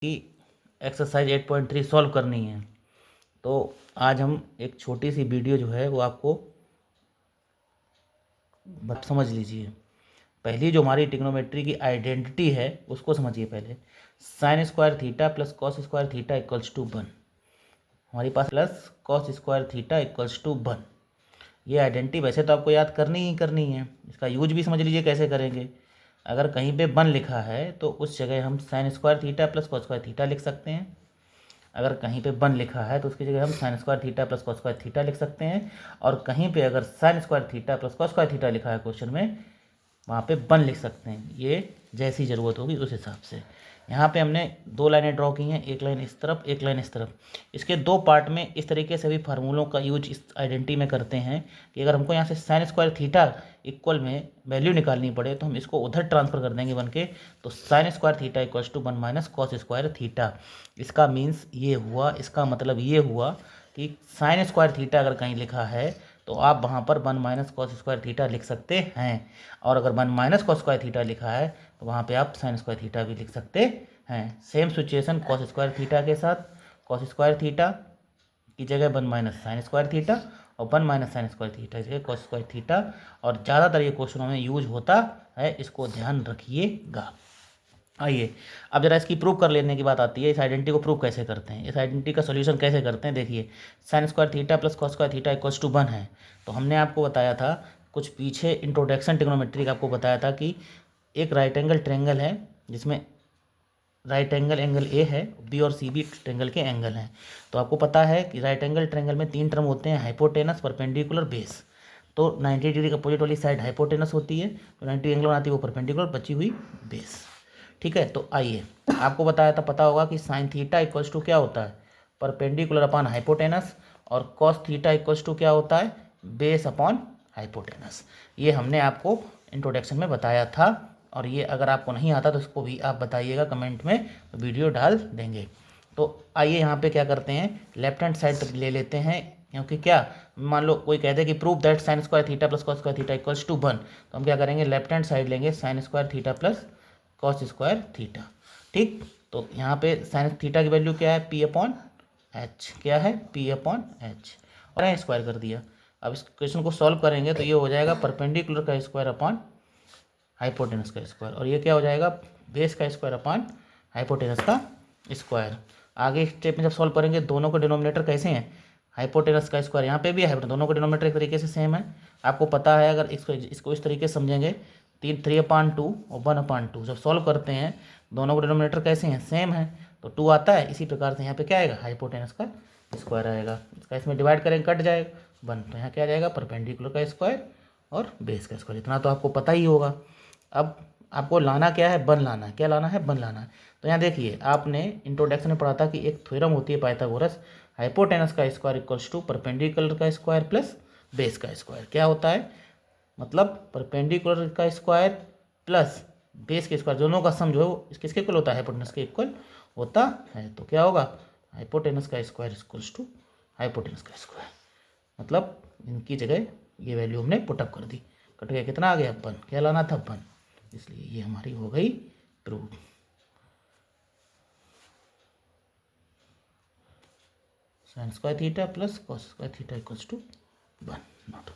कि exercise 8.3 solve करनी है। तो आज हम एक छोटी सी वीडियो जो है वो आपको समझ लीजिए। पहली जो हमारी ट्रिग्नोमेट्री की आइडेंटिटी है उसको समझिए पहले। Sine square theta plus cos square theta equals to 1। हमारे पास plus cos square theta equals to 1। ये आइडेंटिटी वैसे तो आपको याद करनी ही करनी है, इसका यूज भी समझ लीजिए कैसे करेंगे। अगर कहीं पे 1 लिखा है तो उस जगह हम sign square theta plus cos square theta लिख सकते हैं। अगर कहीं पे 1 लिखा है तो उसकी जगह हम sign square theta plus cos square theta लिख सकते हैं। और कहीं पे अगर sign square theta plus cos square theta लिखा है क्वेश्चन में, वहाँ पे 1 लिख सकते हैं। ये जैसी ज़रूरत होगी उस हिसाब से। यहाँ पे हमने 2 लाइनें ड्रॉ की हैं, एक लाइन इस तरफ एक लाइन इस तरफ। इसके 2 पार्ट में इस तरीके से भी फार्मूलों का यूज इस आइडेंटिटी में करते हैं कि अगर हमको यहाँ से साइन स्क्वायर थीटा इक्वल में वैल्यू निकालनी पड़े तो हम इसको उधर ट्रांसफर कर देंगे 1 के। तो sine square theta equals to 1 minus cos square theta. इसका मीन्स ये हुआ, इसका मतलब ये हुआ कि साइन स्क्वायर थीटा अगर कहीं लिखा है तो आप वहाँ पर 1 माइनस कॉस स्क्वायर थीटा लिख सकते हैं। और अगर 1 माइनस कॉस स्क्वायर थीटा लिखा है तो वहाँ पे आप साइन स्क्वायर थीटा भी लिख सकते हैं। Same situation cos square theta के साथ। कॉस स्क्वायर थीटा की जगह 1 माइनस साइन स्क्वायर थीटा और 1 माइनस साइन स्क्वायर थीटा की जगह कॉस स्क्वायर थीटा। और ज़्यादातर ये क्वेश्चनों में यूज होता है, इसको ध्यान रखिएगा। आइए अब जरा इसकी प्रूव कर लेने की बात आती है। इस आइडेंटिटी को प्रूव कैसे करते हैं, इस आइडेंटिटी का सोल्यूशन कैसे करते हैं। देखिए sine square theta plus cos square theta equals to 1 है। तो हमने आपको बताया था कुछ पीछे इंट्रोडक्शन ट्रिग्नोमेट्री का, आपको बताया था कि एक राइट एंगल ट्रेंगल है जिसमें राइट एंगल एंगल ए है, बी और सी भी ट्रेंगल के एंगल हैं। तो आपको पता है कि राइट एंगल ट्रेंगल में 3 टर्म होते हैं, हाइपोटेनस, परपेंडिकुलर, बेस। तो 90 डिग्री का अपोजिट वाली साइड हाइपोटेनस होती है, तो 90 एंगल बनाती है वो परपेंडिकुलर, बची हुई बेस। ठीक है, तो आइए आपको बताया था, पता होगा कि साइन थीटा इक्वल्स टू क्या होता है, परपेंडिकुलर अपॉन हाइपोटेनस। और कॉस थीटा इक्वल्स टू क्या होता है, बेस अपॉन हाइपोटेनस। ये हमने आपको इंट्रोडक्शन में बताया था। और ये अगर आपको नहीं आता तो इसको भी आप बताइएगा कमेंट में, तो वीडियो डाल देंगे। तो आइए यहाँ पे क्या करते हैं, लेफ्ट हैंड साइड ले लेते हैं। क्योंकि क्या, मान लो कोई कहते हैं कि prove that sine square theta plus cos square theta equals to 1। तो हम क्या करेंगे, लेफ्ट हैंड साइड लेंगे, sine square theta plus cos square theta. ठीक, तो यहाँ पे साइन थीटा की वैल्यू क्या है, पी अपॉन एच। क्या है, पी अपॉन एच। और स्क्वायर कर दिया। अब इस क्वेश्चन को सॉल्व करेंगे तो ये हो जाएगा परपेंडिकुलर का स्क्वायर अपॉन हाइपोटेनस का स्क्वायर। और ये क्या हो जाएगा, बेस का स्क्वायर अपॉन हाइपोटेनस का स्क्वायर। आगे स्टेप में जब सॉल्व करेंगे, दोनों के डिनोमिनेटर कैसे हैं, हाइपोटेनस का स्क्वायर यहाँ पे भी है, दोनों के डिनोमिनेटर एक तरीके से सेम है। आपको पता है, अगर इसको इस तरीके से समझेंगे, 3/2 और 1/2 जब सॉल्व करते हैं दोनों के डिनोमिनेटर कैसे हैं, सेम है, तो 2 आता है। इसी प्रकार से यहाँ पे क्या आएगा, हाइपोटेनस का स्क्वायर आएगा। इसका इसमें डिवाइड करेंगे, कट जाएगा 1, तो यहाँ क्या आ जाएगा, परपेंडिकुलर का स्क्वायर और बेस का स्क्वायर। इतना तो आपको पता ही होगा। अब आपको लाना क्या है, 1 लाना है। क्या लाना है, 1 लाना है। तो यहाँ देखिए, आपने इंट्रोडक्शन में पढ़ा था कि एक थ्योरम होती है पाइथागोरस, हाइपोटेनस का स्क्वायर इक्वल्स टू परपेंडिकुलर का स्क्वायर प्लस बेस का स्क्वायर। क्या होता है, मतलब परपेंडिकुलर का स्क्वायर प्लस बेस के स्क्वायर, दोनों का सम जो है वो किसके इक्वल होता है, हाइपोटेनस के इक्वल होता है। तो क्या होगा, हाइपोटेनस का स्क्वायर इक्वल्स टू हाइपोटेनस का स्क्वायर। मतलब इनकी जगह ये वैल्यू हमने पुटअप कर दी, कट गया, कितना आ गया, 1। क्या लाना था, 1। इसलिए ये हमारी हो गई prove. Sine square theta plus cos square theta equals to 1 not